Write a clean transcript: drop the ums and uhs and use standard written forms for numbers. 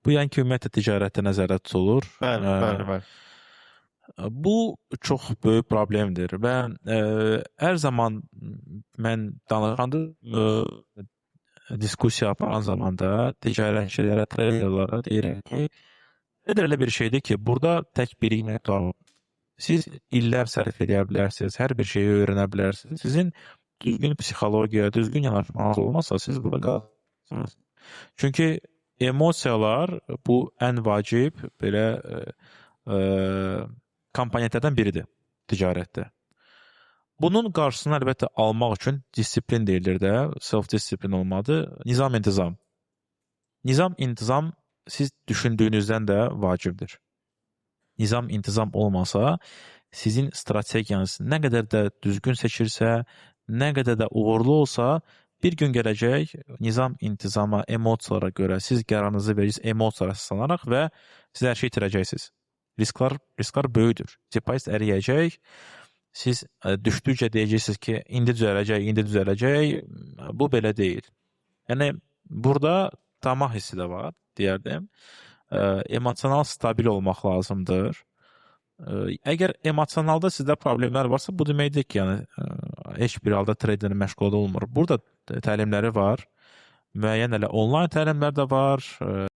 Bu yəni ki, ümumiyyətlə ticarətdə nəzərdə tutulur. Bəli, bəli, bəli. Bu çox böyük problemdir və hər zaman mən danışanda diskussiya aparan zamanda ticarətçilərə, treyderlərə deyirəm ki, trader elə bir şeydir ki, burada tək bir metod. Siz illər sərf edə bilərsiniz, hər bir şeyi öyrənə bilərsiniz. Sizin düzgün psixologiya, düzgün yanaşmanız olmazsa siz burada qalırsınız. Çünki emosiyalar bu ən vacib belə komponentlərdən biridir ticarətdə. Bunun qarşısını əlbəttə almaq üçün disiplin deyilir də, self-disiplin olmadı, nizam-intizam. Nizam-intizam siz düşündüyünüzdən də vacibdir. Nizam-intizam olmasa, sizin strategiyanız nə qədər də düzgün seçirsə, nə qədər də uğurlu olsa, bir gün gələcək nizam-intizama, emosiyalara görə siz qərarınızı verirsiniz, emosiyalara əsaslanaraq və siz hər şey itirəcəksiniz. Risklar böyükdür. Depozit əriyəcək. Siz düşdükcə deyəcəksiniz ki, indi düzələcək. Bu belə deyil. Yəni burada tamah hissi də var, deyərdim. Emosional stabil olmaq lazımdır. Əgər emosionalda sizdə problemlər varsa, bu deməkdir ki, yəni heç bir halda traderlə məşğul olmur. Burada təlimləri var. Müəyyən elə onlayn təlimlər də var.